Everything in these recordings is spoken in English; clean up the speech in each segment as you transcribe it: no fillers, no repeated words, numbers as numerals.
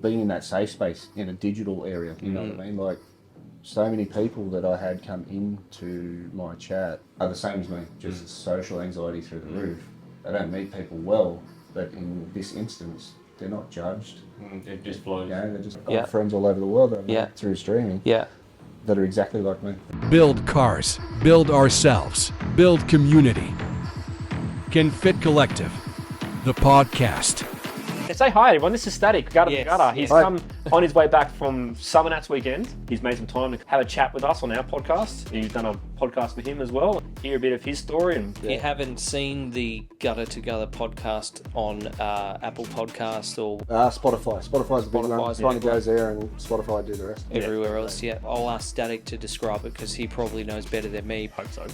being in that safe space in a digital area, you know what I mean? Like, so many people that I had come into my chat are the same as me, just social anxiety through the roof. They don't meet people well, but in this instance, they're not judged. It just flows. You know, they're just got friends all over the world that I met through streaming that are exactly like me. Build cars, build ourselves, build community. Can Fit Collective, the podcast. Say hi everyone, this is Static, Gutter. He's come on his way back from Summernats weekend. He's made some time to have a chat with us on our podcast. You've done a podcast with him as well. Hear a bit of his story. And If you haven't seen the Gutter Together podcast on Apple Podcasts or Spotify's a big one. It goes there and Spotify do the rest. everywhere else, I'll ask Static to describe it because he probably knows better than me. hope so.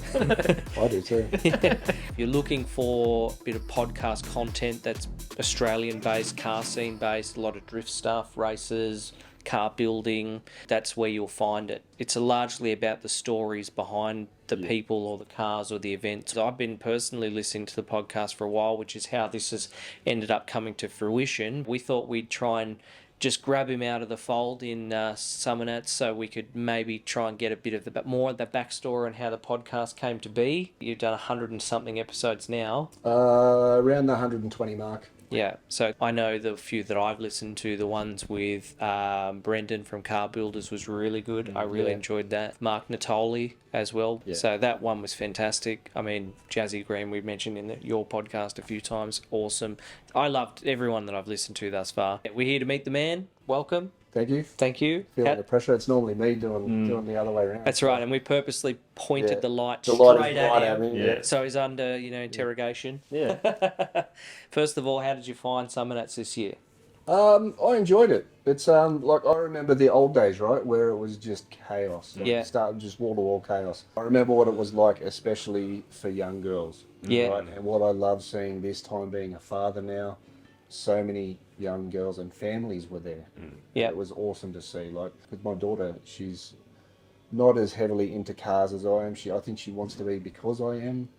I do too. If you're looking for a bit of podcast content that's Australian based, car scene based, a lot of drift stuff, races, car building, that's where you'll find it. It's largely about the stories behind the people or the cars or the events. I've been personally listening to the podcast for a while, which is how this has ended up coming to fruition. We thought we'd try and just grab him out of the fold in Summernats so we could maybe try and get a bit of more of the backstory on how the podcast came to be. You've done 100 and something episodes now. Around the 120 mark. Yeah, so I know the few that I've listened to, the ones with Brendan from Car Builders was really good. I really enjoyed that. Mark Natoli as well. Yeah. So that one was fantastic. I mean, Jazzy Green, we mentioned in your podcast a few times. Awesome. I loved everyone that I've listened to thus far. We're here to meet the man. Welcome. Thank you. Thank you. Feeling the pressure. It's normally me doing the other way around. That's right, and we purposely pointed the light straight at him. Yeah. So he's under, interrogation. Yeah. First of all, how did you find Summernats this year? I enjoyed it. It's like I remember the old days, right, where it was just chaos. Like, it started just wall-to-wall chaos. I remember what it was like, especially for young girls. Yeah. Right? And what I love seeing this time, being a father now, so many young girls and families were there. Yeah. It was awesome to see. Like, with my daughter, she's not as heavily into cars as I am. I think she wants to be because I am.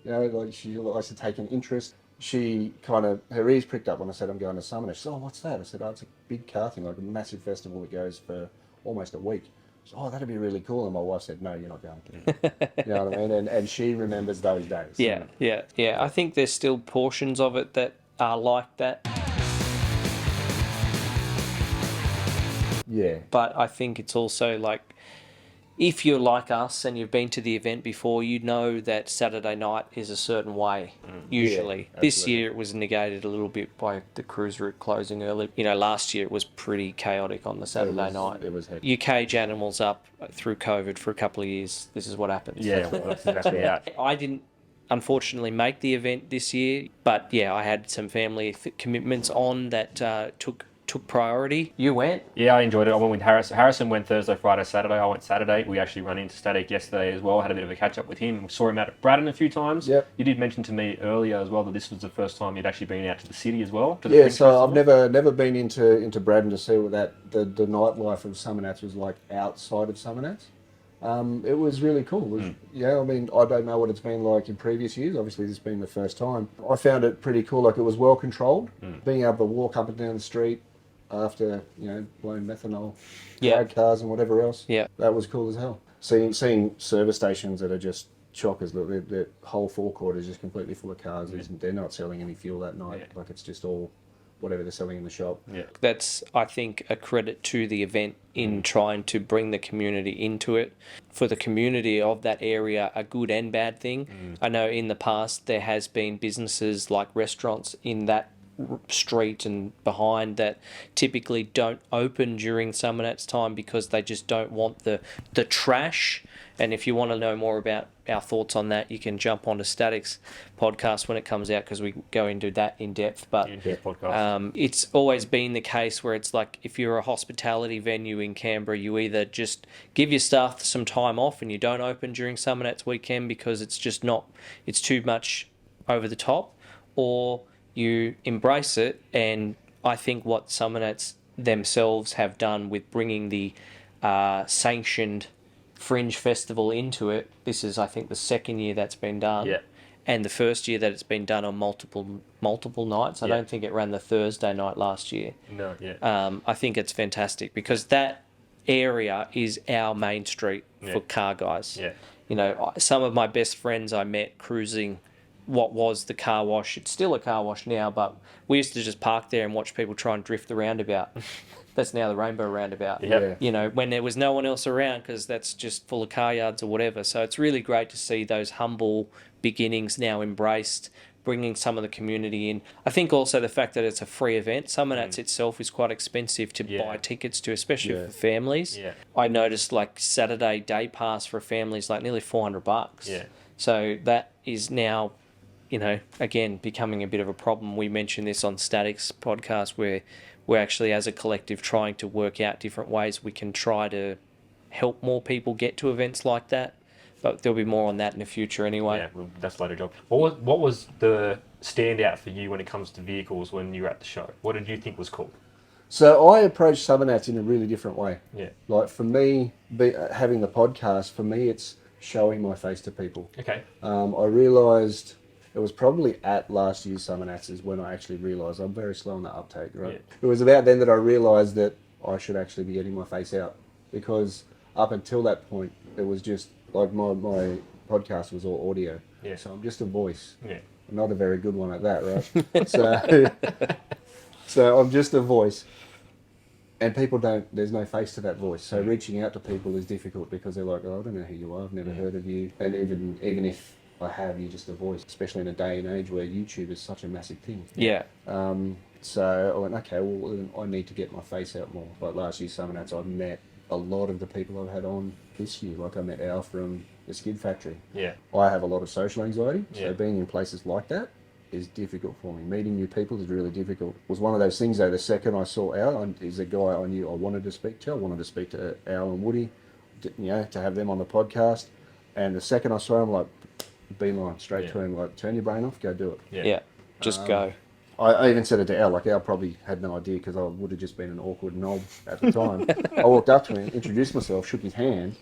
Like she likes to take an interest. She her ears pricked up when I said I'm going to Summernats. She said, "Oh, what's that?" I said, "Oh, it's a big car thing, like a massive festival that goes for almost a week." She said, "Oh, that'd be really cool." And my wife said, "No, you're not going to." You know what I mean? And she remembers those days. Yeah. I think there's still portions of it that are like that. Yeah. But I think it's also like, if you're like us and you've been to the event before, you know that Saturday night is a certain way, usually. Yeah, this year it was negated a little bit by the cruise route closing early. Last year it was pretty chaotic on the Saturday night. It was heavy. You cage animals up through COVID for a couple of years. This is what happens. Yeah, well, that's exactly it. I didn't, unfortunately, make the event this year, but I had some family commitments on that took priority. You went? Yeah, I enjoyed it. I went with Harrison. Harrison went Thursday, Friday, Saturday. I went Saturday. We actually ran into Static yesterday as well. Had a bit of a catch up with him. Saw him out at Braddon a few times. Yep. You did mention to me earlier as well that this was the first time you'd actually been out to the city as well. Yeah, so I've never been into Braddon to see what the nightlife of Summernats was like outside of Summernats. It was really cool. I mean, I don't know what it's been like in previous years. Obviously, this has been the first time. I found it pretty cool. Like, it was well controlled. Being able to walk up and down the street after, blowing methanol, drag cars and whatever else. Yeah. That was cool as hell. Seeing service stations that are just chockers. The whole forecourt is just completely full of cars. They're not selling any fuel that night. Like, it's just all whatever they're selling in the shop. Yeah. That's, I think, a credit to the event in trying to bring the community into it. For the community of that area, a good and bad thing. I know in the past there has been businesses like restaurants in that street and behind that typically don't open during Summernats time because they just don't want the trash. And if you want to know more about our thoughts on that, you can jump onto Static's podcast when it comes out, because we go into that in depth. But it's always been the case where it's like, if you're a hospitality venue in Canberra, you either just give your staff some time off and you don't open during Summernats weekend because it's just not, it's too much over the top, or you embrace it. And I think what Summernats themselves have done with bringing the sanctioned Fringe Festival into it, this is, I think, the second year that's been done. Yeah. And the first year that it's been done on multiple nights, I don't think it ran the Thursday night last year. No, yeah. I think it's fantastic because that area is our main street for car guys. Yeah. You know, some of my best friends I met cruising what was the car wash. It's still a car wash now, but we used to just park there and watch people try and drift the roundabout. That's now the Rainbow Roundabout. Yep. You know, when there was no one else around because that's just full of car yards or whatever. So it's really great to see those humble beginnings now embraced, bringing some of the community in. I think also the fact that it's a free event. Summernats itself is quite expensive to buy tickets to, especially for families. Yeah. I noticed like Saturday day pass for a family is like nearly $400. Yeah. So that is now, you know, again, becoming a bit of a problem. We mentioned this on Static's podcast where we're actually, as a collective, trying to work out different ways we can try to help more people get to events like that. But there'll be more on that in the future anyway. Yeah, well, that's a later job. What was the standout for you when it comes to vehicles when you were at the show? What did you think was cool? So I approached Summernats in a really different way. Yeah. Like for me, having the podcast, for me, it's showing my face to people. Okay. I realised it was probably at last year's Summernats is when I actually realised I'm very slow on the uptake, right? Yeah. It was about then that I realised that I should actually be getting my face out, because up until that point, it was just like my podcast was all audio. Yeah. So I'm just a voice. Yeah. I'm not a very good one at that, right? So I'm just a voice. And people there's no face to that voice. So reaching out to people is difficult because they're like, oh, I don't know who you are, I've never heard of you. And even if I have, you're just a voice, especially in a day and age where YouTube is such a massive thing. Yeah. So I went, okay, well, then I need to get my face out more. Like last year's Summernats, I met a lot of the people I've had on this year. Like I met Al from the Skid Factory. Yeah. I have a lot of social anxiety, Yeah. so being in places like that is difficult for me. Meeting new people is really difficult. It was one of those things though, the second I saw Al, he's a guy I knew I wanted to speak to. I wanted to speak to Al and Woody, to have them on the podcast. And the second I saw him, like, beeline straight to him, like, turn your brain off, go do it. Yeah. Just go. I even said it to Al, like Al probably had no idea because I would have just been an awkward knob at the time. I walked up to him, introduced myself, shook his hand,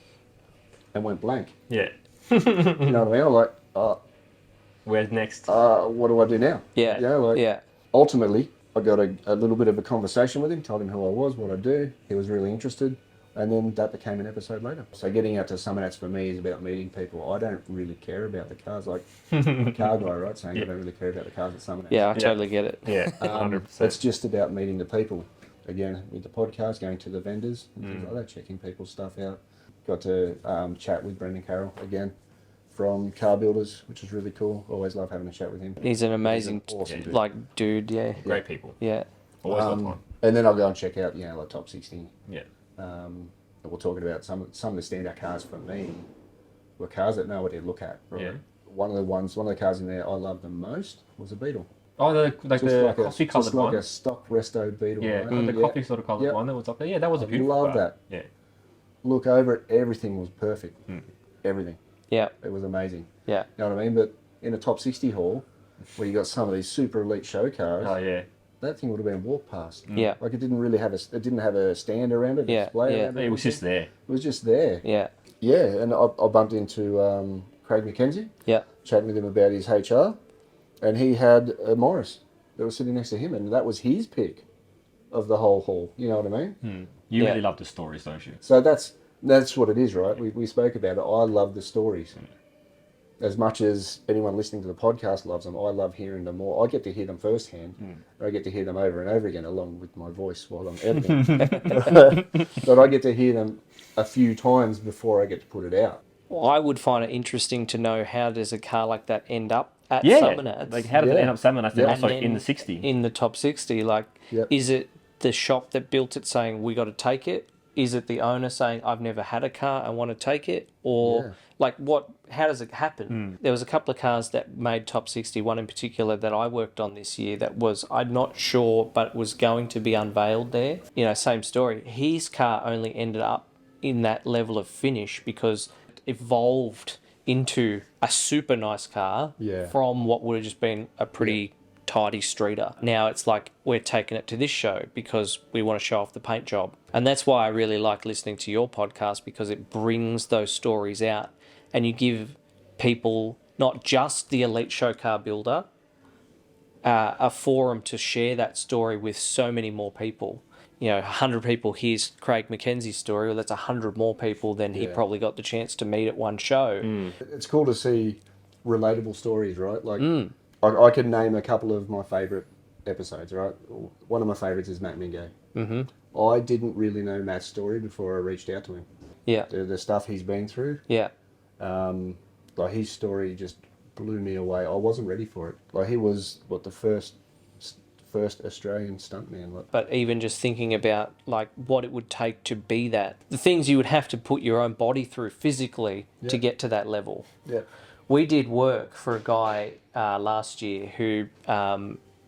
and went blank. Yeah. You know what I mean? I'm like, Where's next? what do I do now? Yeah. You know, like, Yeah. ultimately, I got a little bit of a conversation with him, told him who I was, what I do. He was really interested. And then that became an episode later. So getting out to Summernats for me is about meeting people. I don't really care about the cars, like I'm a car guy, right? Saying I don't really care about the cars at Summernats. Yeah, I totally get it. Yeah, 100%. It's just about meeting the people. Again, with the podcast, going to the vendors, and things like that, checking people's stuff out. Got to chat with Brendan Carroll again from Car Builders, which is really cool. Always love having a chat with him. He's an amazing, awesome dude. like, dude, yeah. Great people. Yeah. Always love one. And then I'll go and check out, like Top 60. Yeah. We're talking about some of the standout cars for me were cars that nobody would look at. Right? Yeah. One of the cars in there I loved the most was a Beetle. Oh, the coffee coloured just one. like a stock resto Beetle. Yeah, right? the coffee sort of coloured one that was up there. Yeah, that was a beautiful love car. that. Yeah. Look over it, everything was perfect. Everything. Yeah. It was amazing. Yeah. You know what I mean? But in a top 60 hall, where you got some of these super elite show cars, Oh, yeah. that thing would have been walked past. Yeah. Like it didn't have a stand around it, Yeah, display yeah. around it. It was just there. It was just there. Yeah. Yeah, and I bumped into Craig McKenzie, Yeah. chatting with him about his HR, and he had a Morris that was sitting next to him, and that was his pick of the whole hall. You know what I mean? You Yeah. really love the stories, don't you? So that's what it is, right? We spoke about it. I love the stories. As much as anyone listening to the podcast loves them, I love hearing them more. I get to hear them firsthand. I get to hear them over and over again, along with my voice while I'm editing. But I get to hear them a few times before I get to put it out. Well, I would find it interesting to know how does a car like that end up at Yeah. Summernats? Like, how did it end up Summernats and also then in the 60? In the top 60, like, Yep. is it the shop that built it saying, we got to take it? Is it the owner saying, I've never had a car, I want to take it? Or, like, how does it happen? There was a couple of cars that made top 60, one in particular that I worked on this year that was, I'm not sure, but was going to be unveiled there. You know, same story. His car only ended up in that level of finish because it evolved into a super nice car from what would have just been a pretty tidy streeter. Now it's like we're taking it to this show because we want to show off the paint job. And that's why I really like listening to your podcast, because it brings those stories out and you give people not just the elite show car builder, a forum to share that story with so many more people. 100 people hears Craig McKenzie's story, well, that's 100 more people than he probably got the chance to meet at one show. It's cool to see relatable stories, right? Like, I can name a couple of my favourite episodes, right? One of my favourites is Matt Mingo. Mm-hmm. I didn't really know Matt's story before I reached out to him. Yeah. The stuff he's been through. Yeah. Like, his story just blew me away. I wasn't ready for it. Like, he was, the first Australian stuntman. Like, but even just thinking about like what it would take to be that, the things you would have to put your own body through physically to get to that level. Yeah. We did work for a guy last year who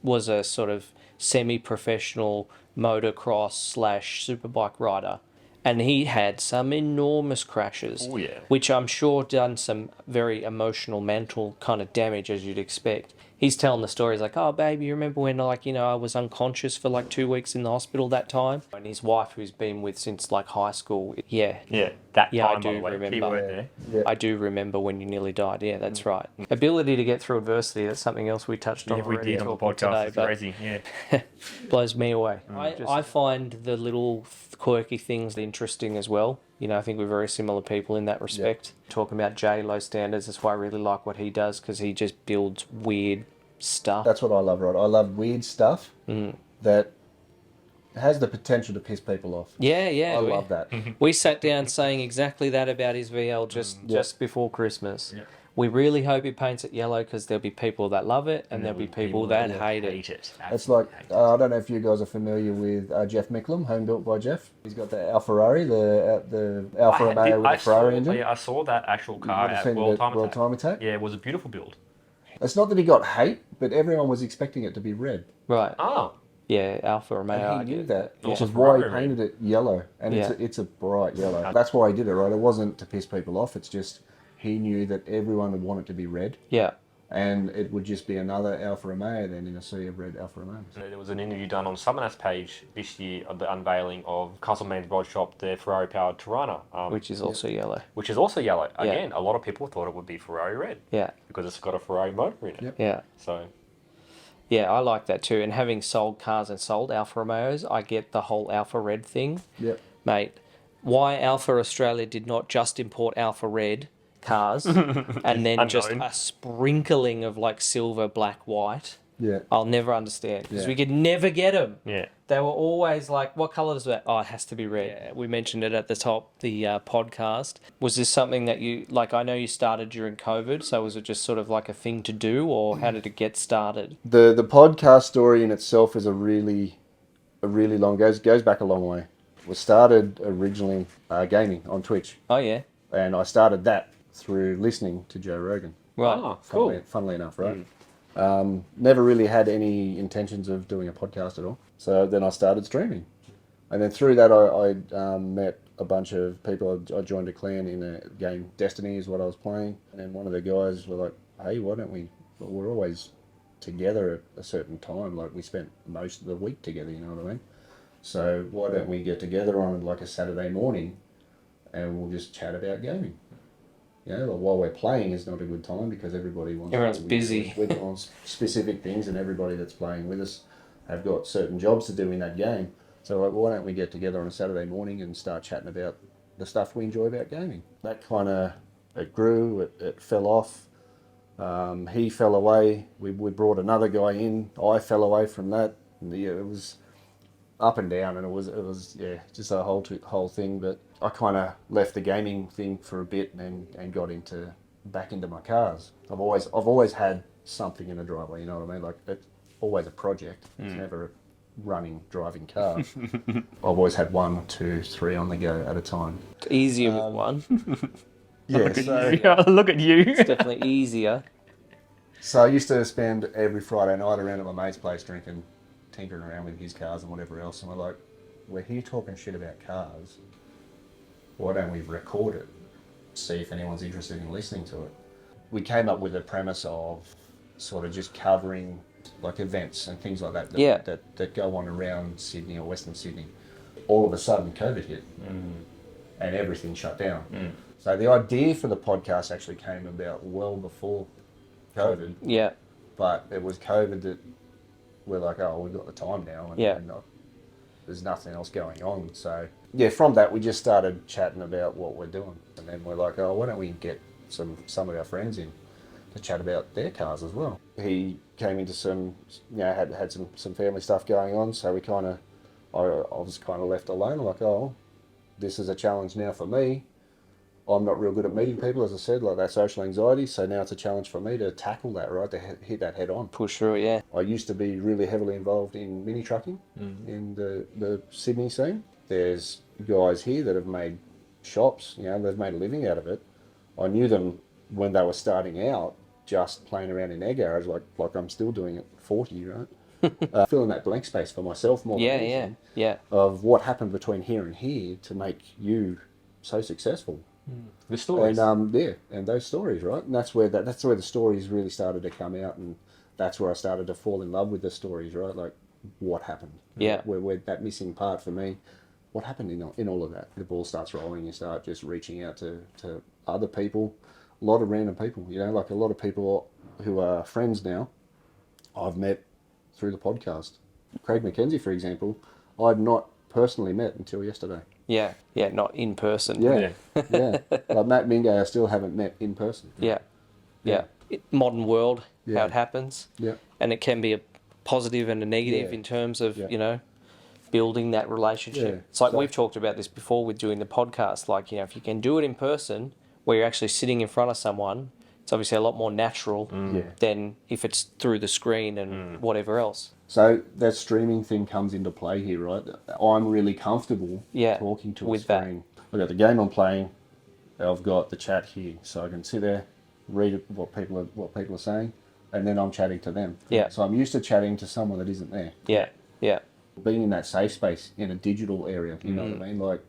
was a sort of semi-professional motocross / superbike rider, and he had some enormous crashes, which I'm sure done some very emotional, mental kind of damage, as you'd expect. He's telling the stories like, oh, baby, you remember when, I was unconscious for 2 weeks in the hospital that time? And his wife, who's been with since high school, that time, I by do the way, remember. keyword there. Yeah. I do remember when you nearly died. Yeah, that's right. Ability to get through adversity, that's something else we touched on We already did on the talking podcast. today, It's but crazy, blows me away. I find the little quirky things interesting as well. I think we're very similar people in that respect. Talking about Jay, low standards, that's why I really like what he does, because he just builds weird stuff. That's what I love, right? I love weird stuff that has the potential to piss people off. Yeah. I love that. We sat down saying exactly that about his VL just before Christmas. Yeah. We really hope he paints it yellow, because there'll be people that love it and there'll be people that hate it. It's like, I don't know if you guys are familiar with Jeff Micklem, home built by Jeff. He's got the Alferrari, the Alfa Romeo with the Ferrari engine. Yeah, I saw that actual car Would have at seen World the Time Attack. Yeah, it was a beautiful build. It's not that he got hate, but everyone was expecting it to be red. Right. Oh. Yeah, Alfa Romeo. And he knew that, which Also is why he Ferrari painted it yellow. And Yeah. it's a bright yellow. That's why he did it, right? It wasn't to piss people off. It's just he knew that everyone would want it to be red. Yeah. And it would just be another Alfa Romeo then in a sea of red Alfa Romeos. There was an interview done on Summernats page this year of the unveiling of Castleman's Rod Shop, the Ferrari-powered Tirana. Which is also yellow. Which is also yellow. Again, a lot of people thought it would be Ferrari red. Yeah. Because it's got a Ferrari motor in it. Yep. Yeah. So... Yeah, I like that too. And having sold cars and sold Alfa Romeos, I get the whole Alfa Red thing. Yep. Mate, why Alfa Australia did not just import Alfa Red cars and then just a sprinkling of silver, black, white. Yeah. I'll never understand, because we could never get them. Yeah. They were always like, what colour is that? Oh, it has to be red. Yeah, we mentioned it at the top, the podcast. Was this something that you, I know you started during COVID, so was it just sort of like a thing to do, or how did it get started? The podcast story in itself is a really long, goes back a long way. It was started originally gaming on Twitch. Oh, yeah. And I started that through listening to Joe Rogan. Right. Oh, cool. Funnily enough, right? Never really had any intentions of doing a podcast at all. So then I started streaming. And then through that, I met a bunch of people. I joined a clan in a game, Destiny is what I was playing. And then one of the guys were like, hey, why don't we're always together at a certain time. We spent most of the week together, you know what I mean? So why don't we get together on a Saturday morning and we'll just chat about gaming? While we're playing is not a good time because everyone's busy. We're doing specific things, and everybody that's playing with us have got certain jobs to do in that game. So why don't we get together on a Saturday morning and start chatting about the stuff we enjoy about gaming? That kind of, it grew, it fell off. He fell away. We brought another guy in. I fell away from that. And it was up and down, and it was just a whole thing. But I kind of left the gaming thing for a bit and got back into my cars. I've always had something in the driveway. You know what I mean? It's always a project. It's never a running, driving car. I've always had 1, 2, 3 on the go at a time. It's easier with one. Look at you. It's definitely easier. So I used to spend every Friday night around at my mate's place drinking, tinkering around with his cars and whatever else. And we're here talking shit about cars. Why don't we record it? See if anyone's interested in listening to it. We came up with a premise of sort of just covering events and things like that that go on around Sydney or Western Sydney. All of a sudden COVID hit and everything shut down. So the idea for the podcast actually came about well before COVID. Yeah. But it was COVID that we're like, oh, we've got the time now, and, Yeah. there's nothing else going on. So yeah, from that we just started chatting about what we're doing, and then we're like, oh, why don't we get some of our friends in to chat about their cars as well. He came into some, had some family stuff going on, so I was kind of left alone. Like, oh, this is a challenge now for me. I'm not real good at meeting people, as I said, like that social anxiety. So now it's a challenge for me to tackle that, right? To hit that head on. Push through it, yeah. I used to be really heavily involved in mini trucking in the Sydney scene. There's guys here that have made shops, they've made a living out of it. I knew them when they were starting out, just playing around in their garage, like I'm still doing at 40, right? Filling that blank space for myself more than anything. Yeah. Of what happened between here and here to make you so successful. The stories. And and those stories, right? And that's where the stories really started to come out, and that's where I started to fall in love with the stories, right? Like what happened? Yeah. Where that missing part for me, what happened in all of that? The ball starts rolling, you start just reaching out to other people, a lot of random people, like a lot of people who are friends now, I've met through the podcast. Craig McKenzie, for example, I'd not personally met until yesterday. Yeah, not in person. Yeah. Like Matt Mingo, I still haven't met in person. Yeah. Modern world, how Yeah. it happens. Yeah. And it can be a positive and a negative Yeah. in terms of, Yeah. building that relationship. Yeah. It's like So- we've talked about this before with doing the podcast. Like, if you can do it in person, where you're actually sitting in front of someone, it's obviously a lot more natural Yeah. than if it's through the screen and whatever else. So that streaming thing comes into play here, right? I'm really comfortable Yeah, talking to with a that. screen. I've got the game I'm playing. I've got the chat here, so I can sit there, read what people are saying, and then I'm chatting to them. Yeah. So I'm used to chatting to someone that isn't there. Yeah. Being in that safe space in a digital area, you know what I mean? Like,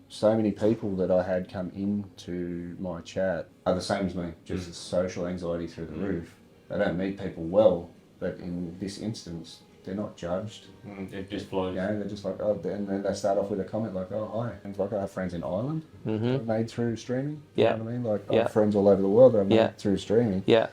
so many people that I had come into my chat are the same as me, just social anxiety through the roof. They don't meet people well, but in this instance, they're not judged. It just flows. They're just like, oh, and then they start off with a comment like, oh, hi. And like, I have friends in Ireland that I've made through streaming. Yeah. You know what I mean? Like, I Yeah. have friends all over the world that I've Yeah. made through streaming Yeah.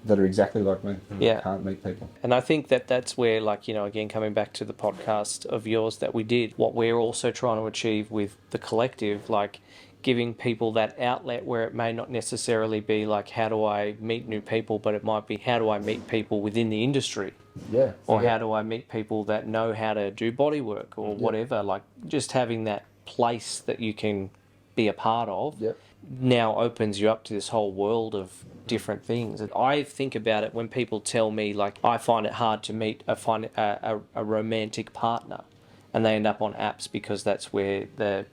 that are exactly like me. Yeah. Can't meet people. And I think that's where, again, coming back to the podcast of yours that we did, what we're also trying to achieve with the collective, like giving people that outlet where it may not necessarily be like, how do I meet new people, but it might be, how do I meet people within the industry? Yeah. Or how do I meet people that know how to do body work or whatever? Like, just having that place that you can be a part of Yep. now opens you up to this whole world of different things. And I think about it when people tell me, like, I find it hard to meet a romantic partner, and they end up on apps because that's where the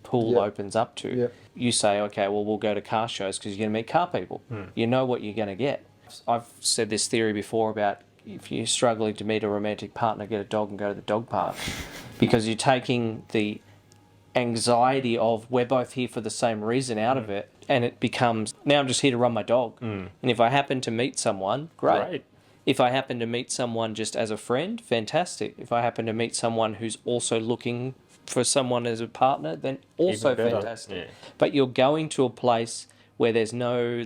pool Yep. opens up to. Yep. You say, okay, well, we'll go to car shows because you're going to meet car people. You know what you're going to get. I've said this theory before about if you're struggling to meet a romantic partner, get a dog and go to the dog park, because you're taking the anxiety of we're both here for the same reason out of it, and it becomes, now I'm just here to run my dog. And if I happen to meet someone, great. If I happen to meet someone just as a friend, fantastic. If I happen to meet someone who's also looking for someone as a partner, then also Even better. fantastic. Yeah. But you're going to a place where there's no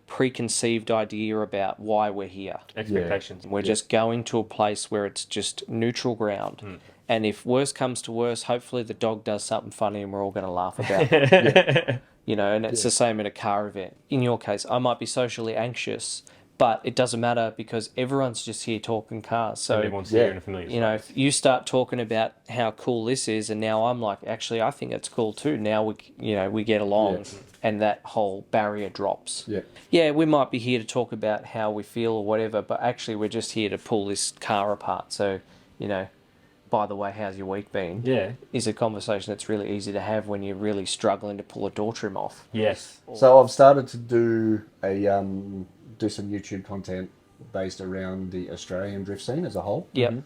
preconceived idea about why we're here. Expectations. We're just going to a place where it's just neutral ground. And if worse comes to worse, hopefully the dog does something funny and we're all going to laugh about it. And it's the same in a car event. In your case, I might be socially anxious, but it doesn't matter because everyone's just here talking cars. So, Everyone's here in a familiar space. if you start talking about how cool this is, and now I'm like, actually, I think it's cool too. Now we get along, and that whole barrier drops. Yeah, we might be here to talk about how we feel or whatever, but actually, we're just here to pull this car apart. So, by the way, how's your week been? Yeah. Is a conversation that's really easy to have when you're really struggling to pull a door trim off. Yes. So I've started to do some YouTube content based around the Australian drift scene as a whole. Yep.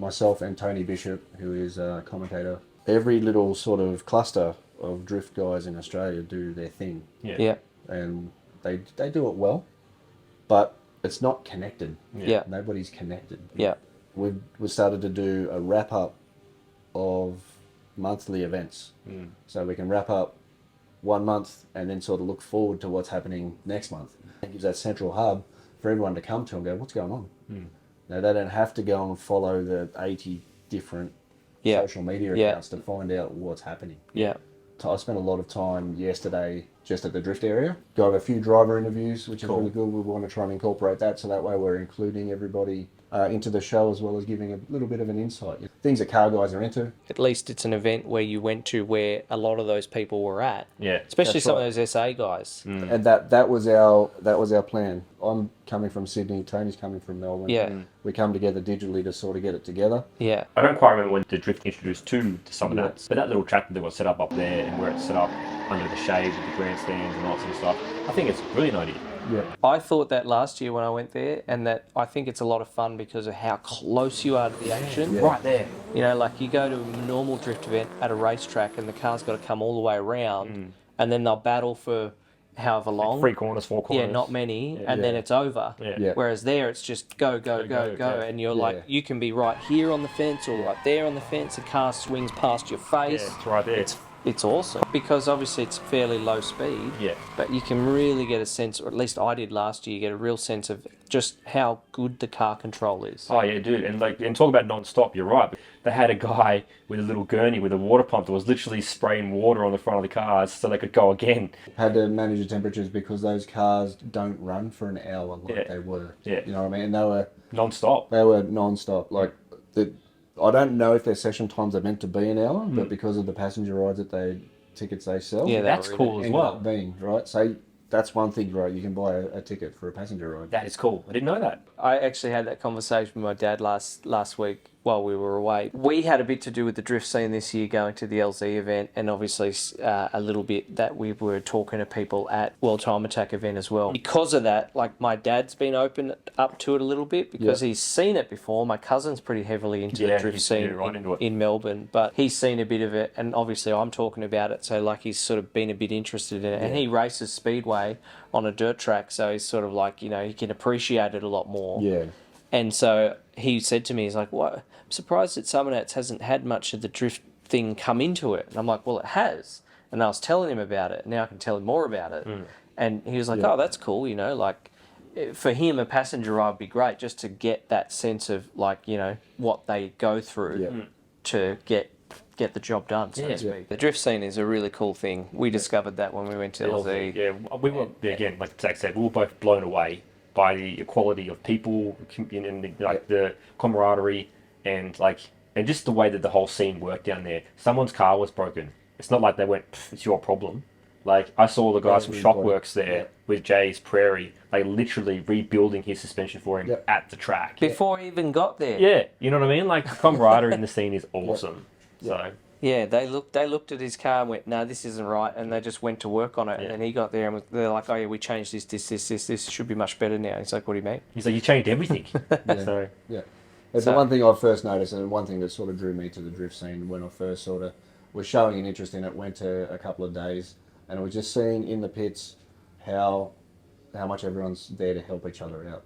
Myself and Tony Bishop, who is a commentator. Every little sort of cluster of drift guys in Australia do their thing. Yeah. And they do it well, but it's not connected. Yeah. Nobody's connected. Yeah. We started to do a wrap up of monthly events. So we can wrap up 1 month and then sort of look forward to what's happening next month. It gives that central hub for everyone to come to and go, what's going on? Now, they don't have to go and follow the 80 different social media accounts to find out what's happening. Yeah. I spent a lot of time yesterday just at the drift area. Got a few driver interviews, which is really good. We want to try and incorporate that, so that way we're including everybody into the show, as well as giving a little bit of an insight. Things that car guys are into. At least it's an event where you went to where a lot of those people were at. Yeah. Especially That's some right. of those SA guys. And that was our plan. I'm coming from Sydney, Tony's coming from Melbourne. Yeah. We come together digitally to sort of get it together. Yeah. I don't quite remember when the drift introduced to Summernats, but that little track that got set up there and where it's set up under the shade with the grandstands and all that sort of stuff, I think it's a brilliant idea. Yeah. I thought that last year when I went there, and that I think it's a lot of fun because of how close you are to the action. Yeah. Right there. You know, like you go to a normal drift event at a racetrack and the car's got to come all the way around and then they'll battle for however long. 3 corners, 4 corners. Yeah, not many, and then it's over. Yeah. Yeah. Whereas there, it's just go, and you're like, you can be right here on the fence or right there on the fence. The car swings past your face. Yeah, it's right there. It's awesome because obviously it's fairly low speed. Yeah. But you can really get a sense, or at least I did last year, you get a real sense of just how good the car control is. Oh yeah, dude, and talk about non-stop. You're right. They had a guy with a little gurney with a water pump that was literally spraying water on the front of the cars so they could go again. Had to manage the temperatures because those cars don't run for an hour like they were. Yeah. You know what I mean? And Non-stop. they were non-stop. Like I don't know if their session times are meant to be an hour, but because of the passenger rides tickets they sell, Yeah, That's really cool as end well. up being right. So that's one thing, right? You can buy a ticket for a passenger ride. That is cool. I didn't know that. I actually had that conversation with my dad last week while we were away. We had a bit to do with the drift scene this year going to the LZ event, and obviously a little bit that we were talking to people at World Time Attack event as well. Because of that, like my dad's been open up to it a little bit because he's seen it before. My cousin's pretty heavily into the drift he's scene right into it. in Melbourne, but he's seen a bit of it, and obviously I'm talking about it, so like he's sort of been a bit interested in it, and he races speedway on a dirt track, so he's sort of like, you know, he can appreciate it a lot more. Yeah. And so he said to me, he's like, "What? I'm surprised that Summernats hasn't had much of the drift thing come into it." And I'm like, "Well, it has." And I was telling him about it. Now I can tell him more about it. And he was like, "Oh, that's cool. You know, like for him, a passenger ride would be great just to get that sense of like, you know, what they go through to get the job done, so to speak." The drift scene is a really cool thing. We discovered that when we went to LZ. Yeah, we were again, like Zach said, we were both blown away by the equality of people and like the camaraderie and just the way that the whole scene worked down there. Someone's car was broken. It's not like they went, "It's your problem." Like I saw the guys from Shockworks there with Jay's Prairie, like literally rebuilding his suspension for him at the track Before he even got there. Yeah, you know what I mean. Like camaraderie in the scene is awesome. So. Yeah, they looked at his car and went, "No, this isn't right," and they just went to work on it. And then he got there and they're like, "Oh yeah, we changed this should be much better now." He's like, "What do you mean?" He's like, "You changed everything." So It's the one thing I first noticed, and one thing that sort of drew me to the drift scene when I first sort of was showing an interest in it. Went to a couple of days, and I was just seeing in the pits how much everyone's there to help each other out.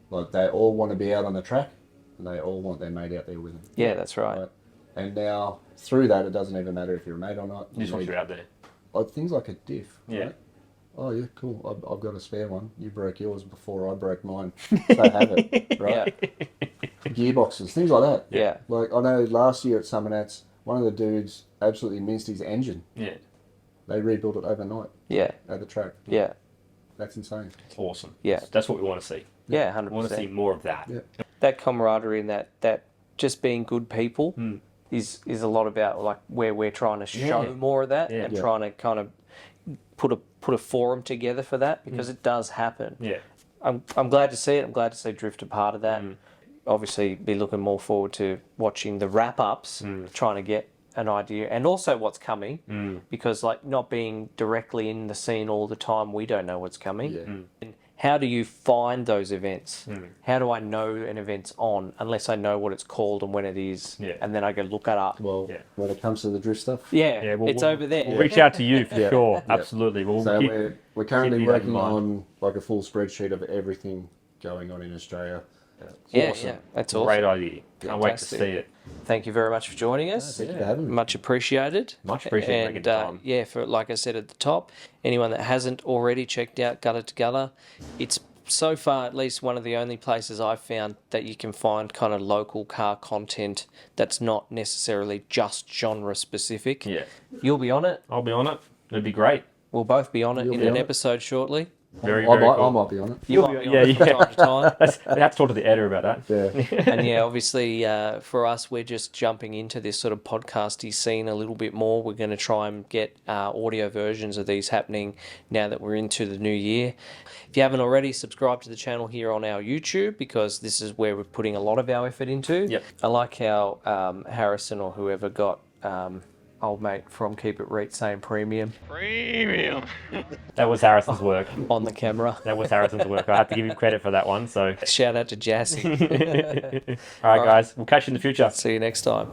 Like they all want to be out on the track, and they all want their mate out there with them. Yeah, that's right. And now through that, it doesn't even matter if you're a mate or not. you just want you out there. Like things like a diff. Yeah. Right? Oh yeah, cool. I've got a spare one. You broke yours before I broke mine. So have it, right? Gearboxes, things like that. Yeah. Like I know last year at Summernats, one of the dudes absolutely minced his engine. Yeah. They rebuilt it overnight Yeah. at the track. Yeah. That's insane. It's awesome. Yeah. That's what we want to see. Yeah, We want to see 100%. more of that. Yeah. That camaraderie and that just being good people is a lot about like where we're trying to show more of that and trying to kind of put a forum together for that because it does happen. Yeah. I'm glad to see it. I'm glad to see Drift a part of that. Obviously, be looking more forward to watching the wrap-ups, trying to get an idea, and also what's coming, because like not being directly in the scene all the time, we don't know what's coming. Yeah. And how do you find those events? How do I know an event's on unless I know what it's called and when it is, and then I go look it up? Well, when it comes to the drift stuff, It's over there. We'll reach out to you for sure. Absolutely. We'll so keep- we're currently keep you in working mind. on like a full spreadsheet of everything going on in Australia. Yeah, that's awesome. Great idea. Can't wait to Fantastic. see it. Thank you very much for joining us. Thank you for having me. Much appreciated. Much appreciated making And time. yeah, for like I said at the top, anyone that hasn't already checked out Gutter to Gutter, it's so far at least one of the only places I've found that you can find kind of local car content that's not necessarily just genre specific. Yeah. You'll be on it. I'll be on it. It'd be great. We'll both be on it You'll in be an on it. episode shortly. Very, I very might, cool. I might be on it. You might be on it from time to time. We have to talk to the editor about that. Yeah. And yeah, obviously for us, we're just jumping into this sort of podcasty scene a little bit more. We're going to try and get audio versions of these happening now that we're into the new year. If you haven't already, subscribe to the channel here on our YouTube, because this is where we're putting a lot of our effort into. Yep. I like how Harrison or whoever got old mate from Keep It Reet saying premium That was Harrison's work. on the camera. That was Harrison's work. I have to give him credit for that one. So, Shout out to Jassy. all right, guys, we'll catch you in the future. See you next time.